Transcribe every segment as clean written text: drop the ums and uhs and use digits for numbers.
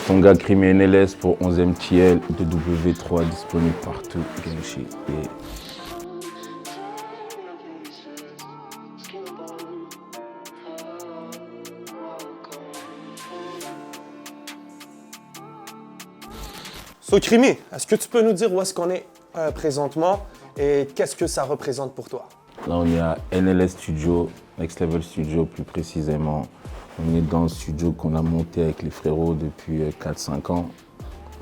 Ton gars Crime NLS pour 11e TL de W3 disponible partout. Gang shit. Yeah. So Crimi, est-ce que tu peux nous dire où est-ce qu'on est présentement et qu'est-ce que ça représente pour toi? Là, on est à NLS Studio, Next Level Studio plus précisément. On est dans le studio qu'on a monté avec les frérots depuis 4-5 ans.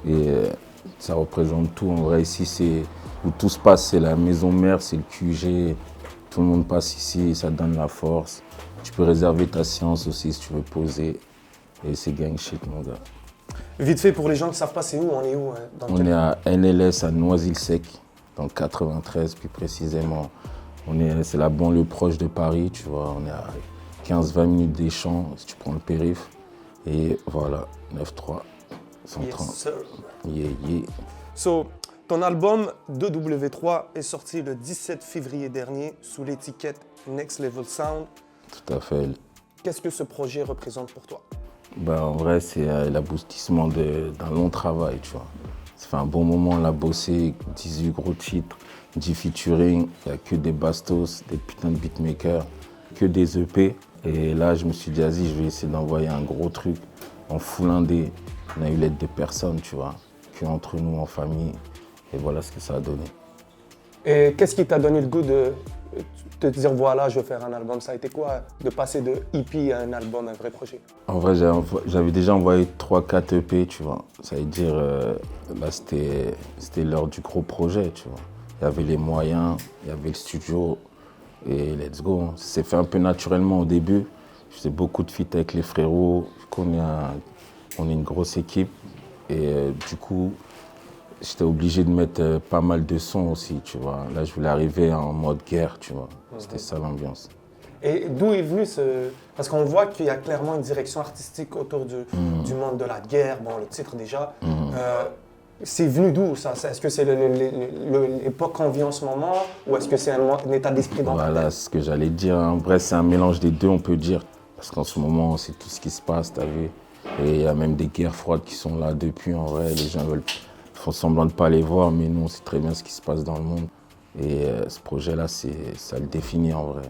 Et ça représente tout. En vrai, ici, c'est où tout se passe. C'est la maison mère, c'est le QG. Tout le monde passe ici, ça donne la force. Tu peux réserver ta séance aussi si tu veux poser. Et c'est gang shit, mon gars. Vite fait, pour les gens qui ne savent pas, c'est où? On est où? On est à NLS à Noisy-le-Sec, dans le 93 plus précisément. C'est la banlieue proche de Paris, tu vois. On est à 15-20 minutes des champs, si tu prends le périph'. Et voilà, 9-3, 130. Yes, sir. Yeah, yeah. So, ton album 2W3 est sorti le 17 février dernier sous l'étiquette Next Level Sound. Tout à fait. Qu'est-ce que ce projet représente pour toi? En vrai, c'est l'aboutissement d'un long travail, tu vois. Ça fait un bon moment, on l'a bossé, 18 gros titres, 10 featuring, il n'y a que des bastos, des putains de beatmakers, que des EP. Et là, je me suis dit, vas-y, je vais essayer d'envoyer un gros truc en full indé. On a eu l'aide de personne, tu vois, que entre nous, en famille. Et voilà ce que ça a donné. Et qu'est-ce qui t'a donné le goût de te dire, voilà, je veux faire un album? Ça a été quoi de passer de EP à un album, un vrai projet? En vrai, j'avais déjà envoyé 3-4 EP, tu vois. Ça veut dire, là, c'était l'heure du gros projet, tu vois. Il y avait les moyens, il y avait le studio, et let's go. Ça s'est fait un peu naturellement au début. Je faisais beaucoup de feats avec les frérots, on est une grosse équipe. Et du coup, j'étais obligé de mettre pas mal de sons aussi, tu vois. Là, je voulais arriver en mode guerre, tu vois. C'était ça l'ambiance. Et d'où est venu ce... Parce qu'on voit qu'il y a clairement une direction artistique autour du monde de la guerre, bon, le titre déjà. C'est venu d'où ça? Est-ce que c'est l'époque qu'on vit en ce moment ou est-ce que c'est un état d'esprit dans ta Voilà, tête? c'est ce que j'allais dire. En vrai, c'est un mélange des deux, on peut dire. Parce qu'en ce moment, c'est tout ce qui se passe, t'as vu. Et il y a même des guerres froides qui sont là depuis, en vrai. Les gens font semblant de ne pas les voir, mais nous, on sait très bien ce qui se passe dans le monde. Et ce projet-là, ça le définit, en vrai.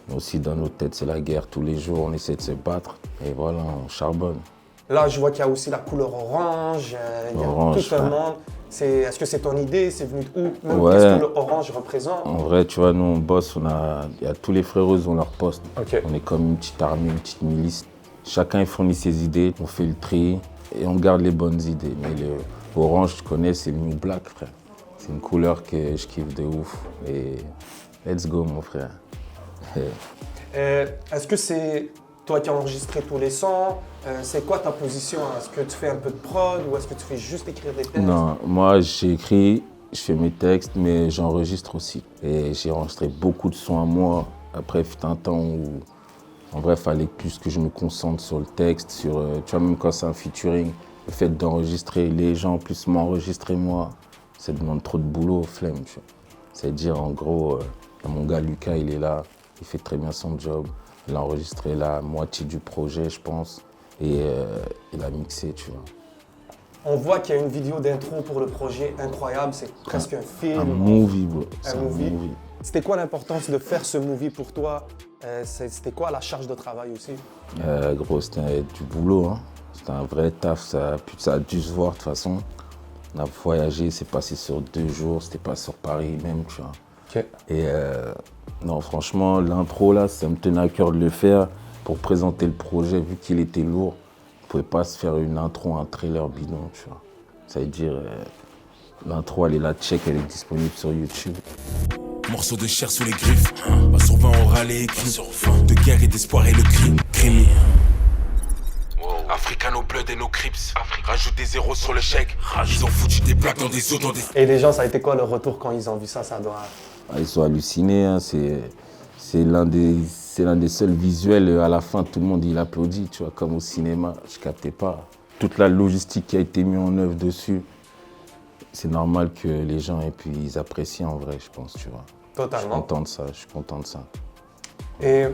Mais aussi, dans nos têtes, c'est la guerre. Tous les jours, on essaie de se battre. Et voilà, on charbonne. Là, je vois qu'il y a aussi la couleur orange, il y a Orange, tout un ouais. monde. Est-ce que c'est ton idée? C'est venu d'où? Même Ouais. qu'est-ce que le orange représente? En vrai, tu vois, nous, on bosse, il y a tous les frérots, ils ont leur poste. Ok. On est comme une petite armée, une petite milice. Chacun il fournit ses idées, on fait le tri et on garde les bonnes idées. Mais le orange, tu connais, c'est le New Black, frère. C'est une couleur que je kiffe de ouf. Et let's go, mon frère. Est-ce que c'est toi qui as enregistré tous les sons? C'est quoi ta position? Est-ce que tu fais un peu de prod ou est-ce que tu fais juste écrire des textes? Non, moi j'écris, je fais mes textes, mais j'enregistre aussi. Et j'ai enregistré beaucoup de sons à moi. Après, il fut un temps où, en vrai, il fallait plus que je me concentre sur le texte, tu vois, même quand c'est un featuring, le fait d'enregistrer les gens, plus m'enregistrer moi, ça demande trop de boulot, flemme, tu vois. C'est-à-dire, en gros, mon gars Lucas, il est là, il fait très bien son job. Il a enregistré la moitié du projet, je pense, et il a mixé, tu vois. On voit qu'il y a une vidéo d'intro pour le projet incroyable, c'est presque un film. Un movie, bro. Un movie. C'était quoi l'importance de faire ce movie pour toi? C'était quoi la charge de travail aussi? Gros, c'était du boulot, hein. C'était un vrai taf, ça a dû se voir de toute façon. On a voyagé, c'est passé sur 2 jours, c'était pas sur Paris même, tu vois. Ok. Et non, franchement, l'intro là, ça me tenait à cœur de le faire pour présenter le projet, vu qu'il était lourd. On pouvait pas se faire une intro, un trailer bidon, tu vois. Ça veut dire, l'intro, elle est là, check, elle est disponible sur YouTube. Morceau de chair sous les griffes, pas sur 20 oral et écrit, de guerre et d'espoir et le crime. Africa, nos bloods et nos crips. Rajoute des zéros sur le chèque. Ils ont foutu des plaques dans des eaux, dans des... Et les gens, ça a été quoi leur retour quand ils ont vu ça? Ça doit... Ils sont hallucinés, hein. C'est l'un des seuls visuels, à la fin, tout le monde il applaudit, tu vois, comme au cinéma, je captais pas. Toute la logistique qui a été mise en œuvre dessus, c'est normal que les gens et puis ils apprécient en vrai, je pense, tu vois. Totalement. Je suis content de ça. Et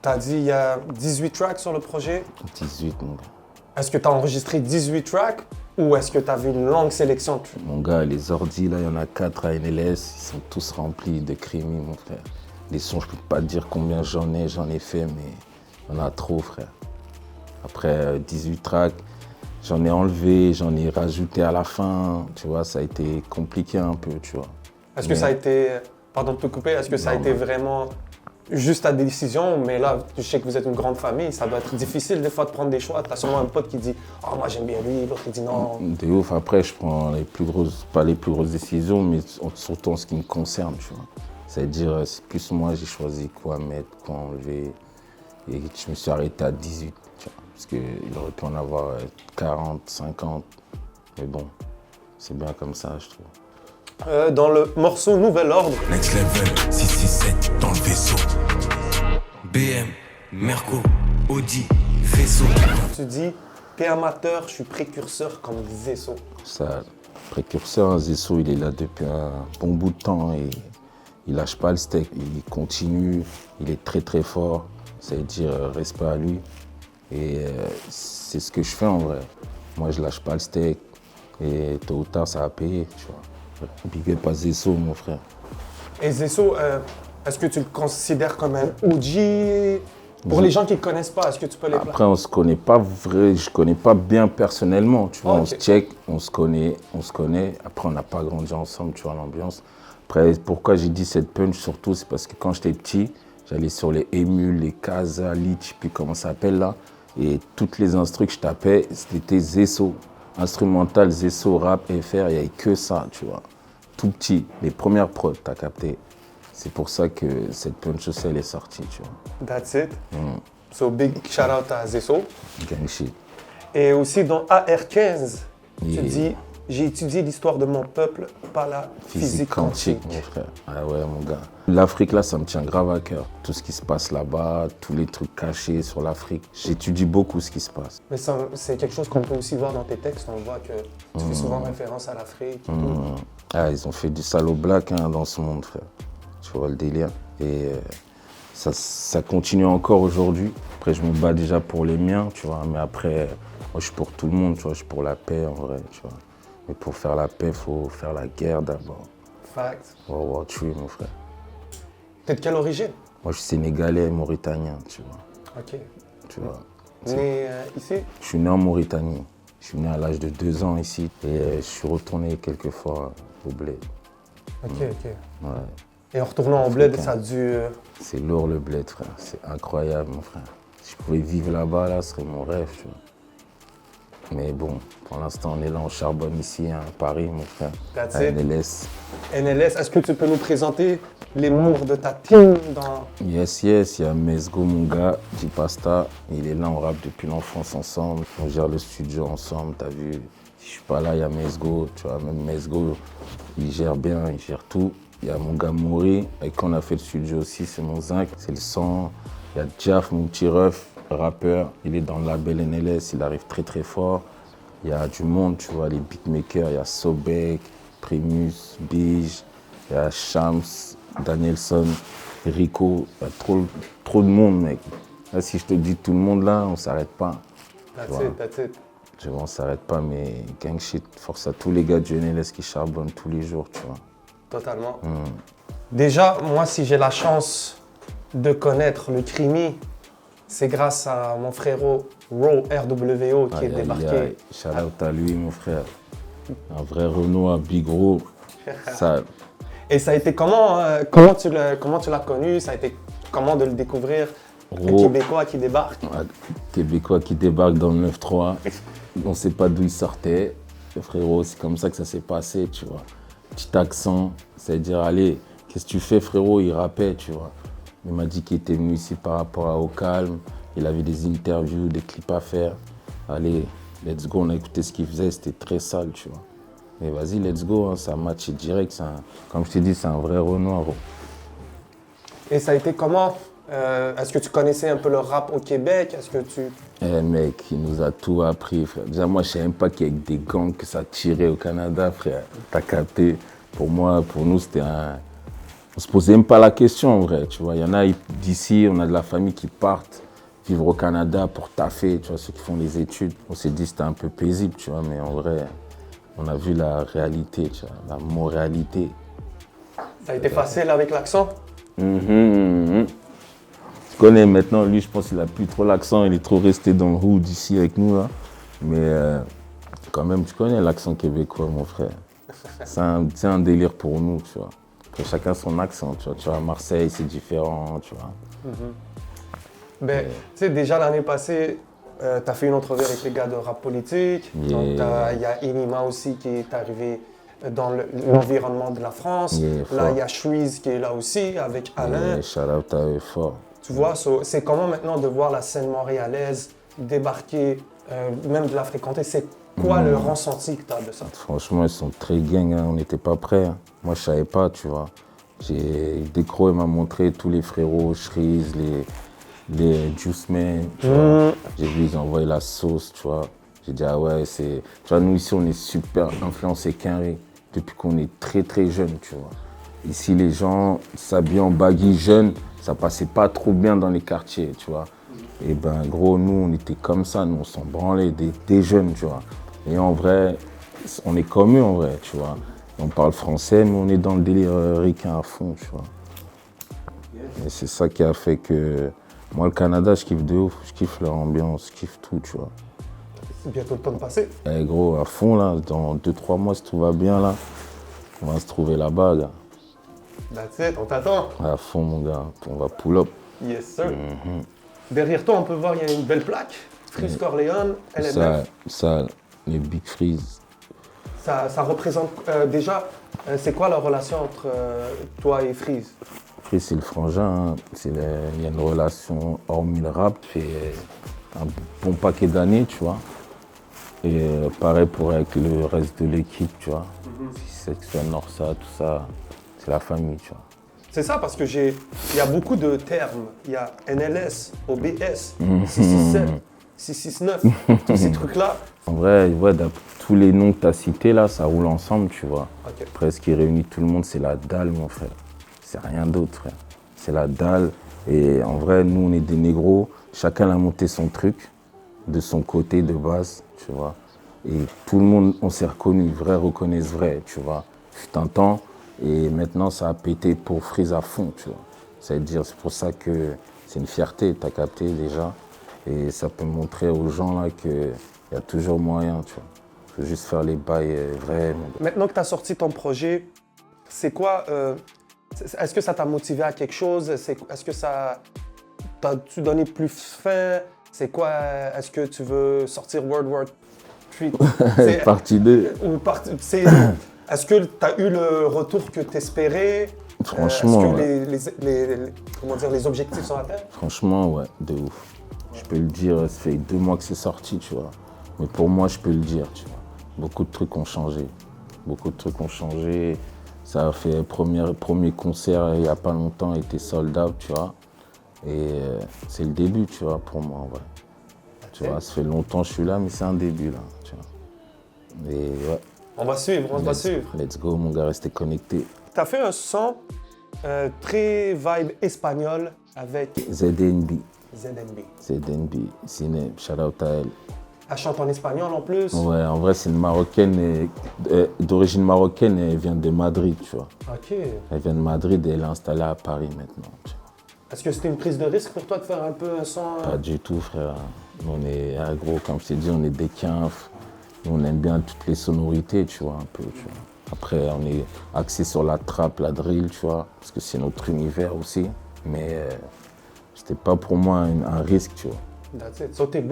t'as dit il y a 18 tracks sur le projet. 18, mon gars. Est-ce que tu as enregistré 18 tracks ou est-ce que tu as vu une longue sélection? Mon gars, les ordis, là, il y en a 4 à NLS, ils sont tous remplis de crémis, mon frère. Les sons, je peux pas te dire combien j'en ai fait, mais il y en a trop, frère. Après 18 tracks, j'en ai enlevé, j'en ai rajouté à la fin, tu vois, ça a été compliqué un peu, tu vois. Est-ce que ça a été, pardon de te couper, est-ce que ça a été vraiment juste ta décision, mais là, je sais que vous êtes une grande famille, ça doit être difficile des fois de prendre des choix. Tu as sûrement un pote qui dit « Oh, moi j'aime bien lui », l'autre qui dit « Non ». De ouf, après je prends pas les plus grosses décisions, mais surtout en ce qui me concerne, tu vois. C'est-à-dire, c'est plus moi, j'ai choisi quoi mettre, quoi enlever, et je me suis arrêté à 18, tu vois, parce qu'il aurait pu en avoir 40, 50, mais bon, c'est bien comme ça, je trouve. Dans le morceau Nouvel Ordre. Next level, 667 dans le vaisseau. BM, Merco, Audi, vaisseau. Tu dis, t'es amateur, je suis précurseur comme Zesso. Ça, précurseur, hein, Zesso, il est là depuis un bon bout de temps et il lâche pas le steak, il continue, il est très très fort, c'est-à-dire respect à lui. Et c'est ce que je fais en vrai. Moi, je lâche pas le steak et tôt ou tard, ça va payer, tu vois. Big up à Zesso, mon frère. Et Zesso, est-ce que tu le considères comme un OG? Pour les gens qui ne connaissent pas, est-ce que tu peux les Après, on se connaît pas je connais pas bien personnellement, tu vois. Okay. On se check, on se connaît. Après, on n'a pas grandi ensemble, tu vois, l'ambiance. Après, pourquoi j'ai dit cette punch surtout, c'est parce que quand j'étais petit, j'allais sur les émules, les Casa, Lich, puis comment ça s'appelle là, et toutes les instrus que je tapais, c'était Zesso. Instrumental, Zesso, rap, FR, il n'y avait que ça, tu vois. Tout petit, les premières prods, t'as capté. C'est pour ça que cette punch aussi, elle est sortie, tu vois. That's it. So, big shout out à Zesso. Gang shit. Et aussi dans AR15, tu dis, j'ai étudié l'histoire de mon peuple, pas la physique quantique. Mon frère. Ah ouais, mon gars. L'Afrique, là, ça me tient grave à cœur. Tout ce qui se passe là-bas, tous les trucs cachés sur l'Afrique. J'étudie beaucoup ce qui se passe. Mais c'est quelque chose qu'on peut aussi voir dans tes textes. On voit que tu fais souvent référence à l'Afrique. Ah, ils ont fait du sale au black hein, dans ce monde, frère. Tu vois le délire. Et ça continue encore aujourd'hui. Après, je me bats déjà pour les miens, tu vois. Mais après, moi, je suis pour tout le monde, tu vois. Je suis pour la paix, en vrai, tu vois. Mais pour faire la paix, il faut faire la guerre d'abord. Fact. World War III, mon frère. T'es de quelle origine? Moi, je suis sénégalais et mauritanien, tu vois. Ok. Tu vois. Né ici? Je suis né en Mauritanie. Je suis né à l'âge de 2 ans ici. Et je suis retourné quelques fois au bled. Ok. Ouais. Et en retournant au bled, ça a dû... C'est lourd le bled, frère. C'est incroyable, mon frère. Si je pouvais vivre là-bas, là, ce serait mon rêve, tu vois. Mais bon, pour l'instant, on est là, on charbonne ici, hein, à Paris, mon frère. That's à it. NLS. NLS, est-ce que tu peux nous présenter les membres de ta team dans... Yes, il y a Mesgo, mon gars, J-Pasta. Il est là, on rappe depuis l'enfance ensemble. On gère le studio ensemble, t'as vu. Si je suis pas là, il y a Mesgo, tu vois. Même Mesgo, il gère bien, il gère tout. Il y a mon gars Mouri, avec qui on a fait le studio aussi, c'est mon zinc, c'est le sang. Il y a Jaff, mon petit ref, rappeur. Il est dans le label NLS, il arrive très très fort. Il y a du monde, tu vois, les beatmakers. Il y a Sobek, Primus, Bige, il y a Shams, Danielson, Rico. Il y a trop de monde, mec. Là, si je te dis tout le monde là, on s'arrête pas. That's it. Tu vois, on s'arrête pas, mais gang shit, force à tous les gars du NLS qui charbonnent tous les jours, tu vois. Totalement. Déjà, moi, si j'ai la chance de connaître le Crimi, c'est grâce à mon frérot Raw RWO qui est débarqué. Shout out à lui, mon frère. Un vrai Renoir, Big Raw. Ça... Et ça a été comment tu l'as connu? Ça a été comment de le découvrir? Un Québécois qui débarque. Un Québécois qui débarque dans le 9-3. On ne sait pas d'où il sortait. Le frérot, c'est comme ça que ça s'est passé, tu vois. Petit accent, c'est-à-dire, allez, qu'est-ce que tu fais, frérot? Il rappait, tu vois. Il m'a dit qu'il était venu ici par rapport à Au Calme. Il avait des interviews, des clips à faire. Allez, let's go, on a écouté ce qu'il faisait, c'était très sale, tu vois. Mais vas-y, let's go, hein, ça match direct. Comme je t'ai dit, c'est un vrai Renoir. Et ça a été comment? Est-ce que tu connaissais un peu le rap au Québec? Est-ce que tu... Mec, il nous a tout appris, frère. Déjà, moi, je ne savais même pas qu'il y avait des gangs que ça tirait au Canada, frère. T'as capté? Pour moi, pour nous, c'était un... On se posait même pas la question, en vrai, tu vois. Il y en a d'ici, on a de la famille qui partent. vivre au Canada pour taffer, tu vois, ceux qui font les études. On s'est dit que c'était un peu paisible, tu vois, mais en vrai, on a vu la réalité, tu vois, la moralité. Ça a été facile avec l'accent? Tu connais maintenant, lui, je pense qu'il a plus trop l'accent, il est trop resté dans le hood ici avec nous, là. Mais quand même, tu connais l'accent québécois, mon frère. C'est un délire pour nous, tu vois. Que chacun son accent, tu vois. Tu vois, à Marseille, c'est différent, tu vois. Ben, tu sais, déjà l'année passée, tu as fait une entrevue avec les gars de Rap Politique. Yeah. Donc, il y a Enima aussi qui est arrivé dans l'environnement de la France. Yeah, là, fort. il y a Shreeze qui est là aussi avec Alain. Et shout out à eux fort. Tu vois, c'est comment maintenant de voir la scène montréalaise débarquer, même de la fréquenter. C'est quoi le ressenti que tu as de ça? Franchement, ils sont très gang, hein. On n'était pas prêts. Hein. Moi, je savais pas, tu vois. Décro, il m'a montré tous les frérots, Shreeze, les Juice Men, tu vois. J'ai vu, ils envoyaient la sauce, tu vois. J'ai dit, ah ouais, c'est... Tu vois, nous, ici, on est super influencés Quinry depuis qu'on est très, très jeunes, tu vois. Ici, les gens s'habillent en baggy jeunes, ça passait pas trop bien dans les quartiers, tu vois. Et ben, gros, nous, on était comme ça, nous, on s'en branlait des jeunes, tu vois. Et en vrai, on est comme eux, en vrai, tu vois. On parle français, mais on est dans le délire ricain à fond, tu vois. Et c'est ça qui a fait que... Moi, le Canada, je kiffe de ouf, je kiffe leur ambiance, je kiffe tout, tu vois. C'est bientôt le temps de passer. Eh gros, à fond, là, dans 2-3 mois, si tout va bien, là, on va se trouver là-bas, gars. That's it, on t'attend. À fond, mon gars, on va pull up. Yes, sir. Derrière toi, on peut voir, il y a une belle plaque. Freeze Corleone, LMF. Ça, les Big Freeze. Ça représente déjà, c'est quoi la relation entre toi et Freeze? Freeze, c'est le frangin, hein. Il y a une relation hormis le rap, et un bon paquet d'années, tu vois. Et pareil pour avec le reste de l'équipe, tu vois. Section Norsa, tout ça, c'est la famille, tu vois. C'est ça, parce que il y a beaucoup de termes. Il y a NLS, OBS, 667, 669, tous ces trucs-là. En vrai, ouais, tous les noms que tu as cités là, ça roule ensemble, tu vois. Ok. Après, ce qui réunit tout le monde, c'est la dalle, mon frère. C'est rien d'autre, frère. C'est la dalle. Et en vrai, nous, on est des négros. Chacun a monté son truc de son côté de base, tu vois. Et tout le monde, on s'est reconnus, vrai reconnaissent vrai, tu vois. Fut un temps, et maintenant, ça a pété pour Freeze à fond, tu vois. C'est-à-dire, c'est pour ça que c'est une fierté, t'as capté déjà. Et ça peut montrer aux gens là qu'il y a toujours moyen, tu vois. Il faut juste faire les bails vrais. Maintenant que tu as sorti ton projet, c'est quoi est-ce que ça t'a motivé à quelque chose? Est-ce que ça t'as-tu donné plus faim? C'est quoi? Est-ce que tu veux sortir World War III? Partie 2. Est-ce que tu as eu le retour que tu espérais? Franchement, est-ce que les objectifs sont atteints? Franchement, ouais, de ouf. Je peux le dire, ça fait 2 mois que c'est sorti, tu vois. Mais pour moi, je peux le dire, tu vois. Beaucoup de trucs ont changé. Beaucoup de trucs ont changé. Ça a fait premier concert il n'y a pas longtemps, il était sold out, tu vois. Et c'est le début, tu vois, pour moi, ouais. Tu vois, ça fait longtemps que je suis là, mais c'est un début, là, tu vois. Et ouais. On va suivre, on va suivre. Let's go, mon gars, restez connectés. Tu as fait un son très vibe espagnol avec ZNB. ZNB. Ciné, shout out à elle. Elle chante en espagnol en plus. Ouais, en vrai, c'est une Marocaine, d'origine marocaine, et elle vient de Madrid, tu vois. Ok. Elle vient de Madrid et elle est installée à Paris maintenant, tu vois. Est-ce que c'était une prise de risque pour toi de faire un peu un son Pas du tout, frère. On est, gros, comme je t'ai dit, on est des quinfs. On aime bien toutes les sonorités, tu vois, un peu, tu vois. Après, on est axé sur la trap, la drill, tu vois, parce que c'est notre univers aussi. Mais c'était pas pour moi un risque, tu vois. That's it. So, t'es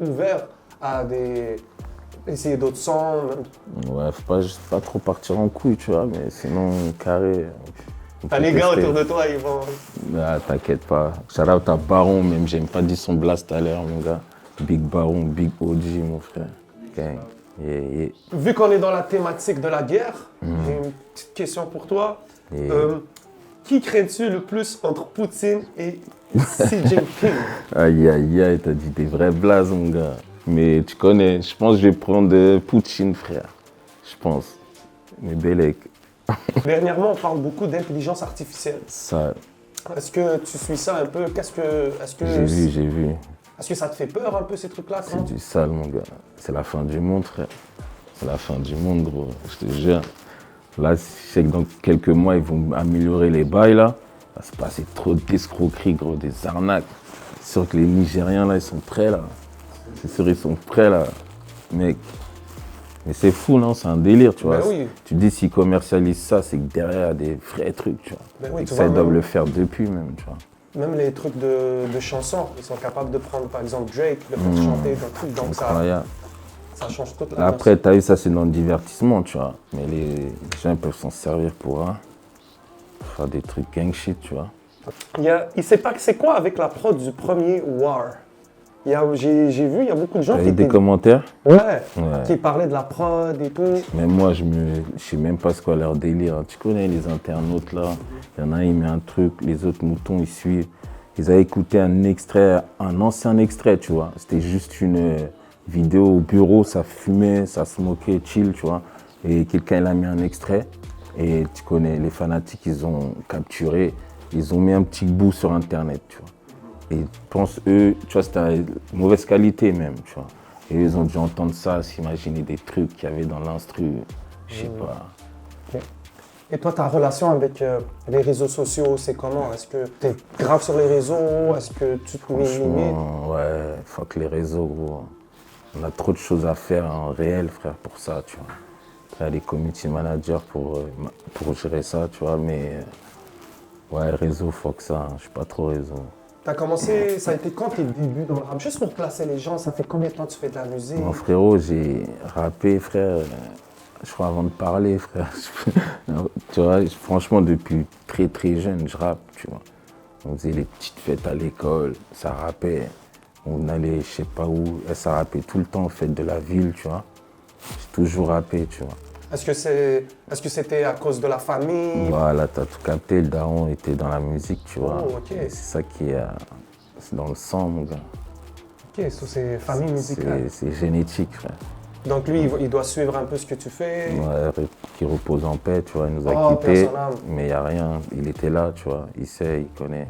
ouvert à essayer d'autres sons. Ouais, faut pas trop partir en couille, tu vois, mais sinon, carré. T'as les gars autour de toi, ils vont... Ah, t'inquiète pas. Shout out à Baron, même, j'aime pas dit son blast à l'heure, mon gars. Big Baron, Big OG, mon frère. Okay. Yeah. Vu qu'on est dans la thématique de la guerre, j'ai une petite question pour toi. Qui crains-tu le plus entre Poutine et Xi Jinping? Aïe, t'as dit des vrais blazes, mon gars. Mais tu connais, je pense que je vais prendre Poutine, frère. Je pense. Mais Belek. Dernièrement, on parle beaucoup d'intelligence artificielle. Ça. Est-ce que tu suis ça un peu? J'ai J'ai vu. Est-ce que ça te fait peur un peu ces trucs-là? C'est du sale, mon gars. C'est la fin du monde, frère. C'est la fin du monde, gros. Je te jure. Là, je sais que dans quelques mois, ils vont améliorer les bails, là. Va se passer trop d'escroqueries, gros, des arnaques. C'est sûr que les Nigériens, là, ils sont prêts, là. C'est sûr, ils sont prêts, là. Mec. Mais c'est fou, non? C'est un délire, tu vois. Oui. Tu te dis, s'ils commercialisent ça, c'est que derrière, il y a des vrais trucs, tu vois. Oui, et que ça, ils doivent le faire depuis, même, tu vois. Même les trucs de chansons, ils sont capables de prendre, par exemple, Drake, le faire chanter dans truc. Donc ça change toute la Après, t'as vu, ça, c'est dans le divertissement, tu vois. Mais les gens peuvent s'en servir pour faire des trucs gang shit, tu vois. Il sait pas que c'est quoi avec la prod du premier War. J'ai vu, il y a beaucoup de gens qui des commentaires? Ouais, qui parlaient de la prod et tout. Mais moi, je sais même pas ce qu'est leur délire. Tu connais les internautes, là. Il y en a, il met un truc, les autres moutons, ils suivent. Ils avaient écouté un ancien extrait, tu vois. C'était juste une vidéo au bureau, ça fumait, ça se moquait, chill, tu vois. Et quelqu'un, il a mis un extrait. Et tu connais, les fanatiques, ils ont capturé. Ils ont mis un petit bout sur Internet, tu vois. Et je pense, eux, tu vois, c'était mauvaise qualité même, tu vois. Et eux, ils ont dû entendre ça, s'imaginer des trucs qu'il y avait dans l'instru, je sais pas. Okay. Et toi, ta relation avec les réseaux sociaux, c'est comment? Est-ce que tu es grave sur les réseaux? Est-ce que tu te mets une limite? Ouais, fuck les réseaux, gros. On a trop de choses à faire en réel, frère, pour ça, tu vois. Il y a des community managers pour gérer ça, tu vois, mais ouais, réseau, fuck ça, je suis pas trop réseau. T'as commencé, ça a été quand tes débuts dans le rap? Juste pour placer les gens, ça fait combien de temps que tu fais de la musique? Mon frérot, j'ai rappé, frère, je crois avant de parler, frère. Tu vois, franchement, depuis très très jeune, je rappe, tu vois. On faisait les petites fêtes à l'école, ça rappait. On allait, je sais pas où, ça rappait tout le temps, fête de la ville, tu vois. J'ai toujours rappé, tu vois. Est-ce que c'était à cause de la famille? Voilà, t'as tout capté, le daron était dans la musique, tu vois. Oh, ok. C'est ça qui est dans le sang, mon gars. Ok, so c'est famille musicale. C'est génétique, frère. Donc lui, il doit suivre un peu ce que tu fais? Ouais, qu'il repose en paix, tu vois, il nous a quittés, personnel. mais il n'y a rien, il était là, tu vois, il sait, il connaît.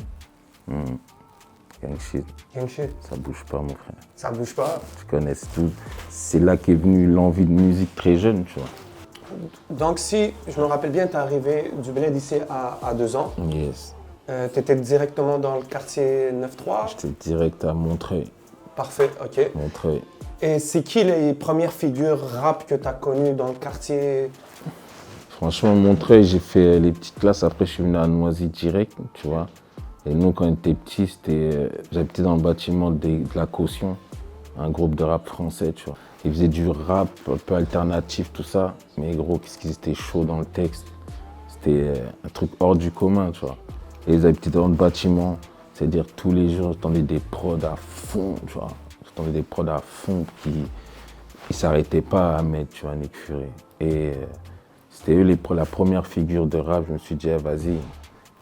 Gang shit. Gang shit. Ça bouge pas, mon frère. Ça bouge pas? Tu connais tout. C'est là qu'est venue l'envie de musique très jeune, tu vois. Donc si je me rappelle bien, tu es arrivé du Bénin d'ici à 2 ans. Yes. Tu étais directement dans le quartier 9-3? J'étais direct à Montreuil. Parfait, ok. Montreuil. Et c'est qui les premières figures rap que tu as connues dans le quartier? Franchement, Montreuil, j'ai fait les petites classes. Après, je suis venu à Noisy direct, tu vois. Et nous, quand on était petits, j'habitais dans le bâtiment de la Caution, un groupe de rap français, tu vois. Ils faisaient du rap un peu alternatif, tout ça. Mais gros, qu'est-ce qu'ils étaient chauds dans le texte. C'était un truc hors du commun, tu vois. Et ils habitaient dans le bâtiment. C'est-à-dire, tous les jours, j'entendais des prods à fond, tu vois. J'entendais des prods à fond qui ne s'arrêtaient pas à mettre, tu vois, Nick Fury. Et c'était eux la première figure de rap. Je me suis dit, vas-y,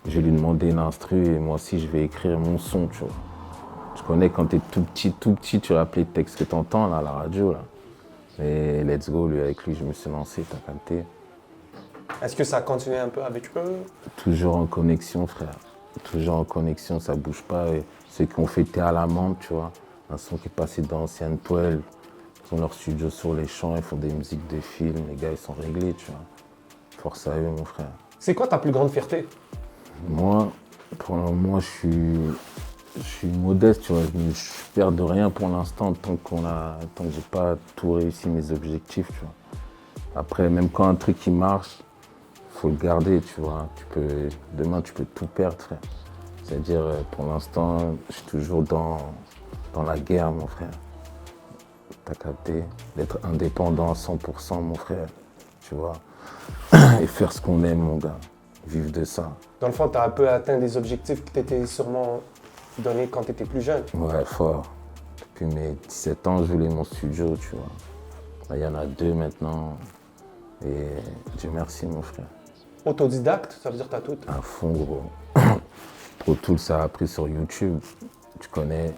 je vais lui demander une instru et moi aussi, je vais écrire mon son, tu vois. Je connais quand t'es tout petit, tu rappelles les textes que t'entends là, à la radio, là. Et let's go, avec lui, je me suis lancé, t'as capté. Est-ce que ça a continué un peu avec eux? Toujours en connexion, frère. Toujours en connexion, ça bouge pas. Et ceux qui ont fêté à la menthe, tu vois, un son qui est passé dans Ancienne Poêle, ils ont leur studio sur les champs, ils font des musiques de films, les gars, ils sont réglés, tu vois. Force à eux, mon frère. C'est quoi ta plus grande fierté? Moi, pour le moment, je suis modeste, tu vois. Je suis fier de rien pour l'instant, tant que j'ai pas tout réussi mes objectifs, tu vois. Après, même quand un truc qui marche, faut le garder, tu vois. Demain, tu peux tout perdre, frère. C'est-à-dire, pour l'instant, je suis toujours dans la guerre, mon frère. T'as capté? D'être indépendant à 100%, mon frère, tu vois. Et faire ce qu'on aime, mon gars. Vivre de ça. Dans le fond, tu as un peu atteint des objectifs que tu t'étais sûrement donné quand tu étais plus jeune. Ouais, fort. Depuis mes 17 ans, je voulais mon studio, tu vois. Là, il y en a 2 maintenant. Et Dieu merci, mon frère. Autodidacte, ça veut dire que tu as tout? À fond, gros. Pro Tools, ça a appris sur YouTube. Tu connais.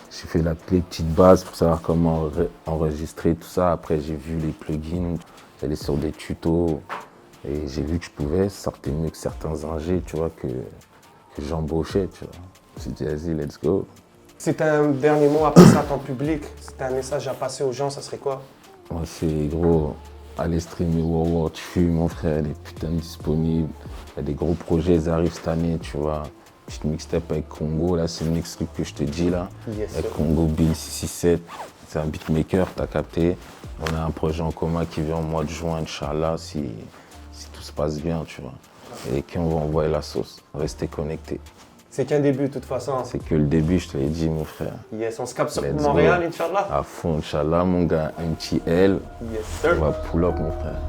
J'ai fait les petites bases pour savoir comment enregistrer tout ça. Après, j'ai vu les plugins. J'allais sur des tutos. Et j'ai vu que je pouvais, ça sortait mieux que certains ingés, tu vois, que j'embauchais, tu vois. J'ai dit, vas-y, let's go. C'est un dernier mot à passer à ton public. C'est un message à passer aux gens, ça serait quoi? Moi, c'est gros, allez streamer Wow tu mon frère, elle est putain disponible. Il y a des gros projets, ils arrivent cette année, tu vois. Petite mixtape avec Congo, là, c'est le next truc que je te dis là. Yes, avec sir. Congo Bill 667, c'est un beatmaker, t'as capté. On a un projet en commun qui vient au mois de juin, Inch'Allah, si tout se passe bien, tu vois. Et qui on va envoyer la sauce. Restez connectés. C'est qu'un début, de toute façon. C'est que le début, je te l'ai dit, mon frère. Yes, on se capte sur Let's Montréal, go. Inch'Allah. À fond, Inch'Allah, mon gars, MTL. Yes, On sir. va pull up, mon frère.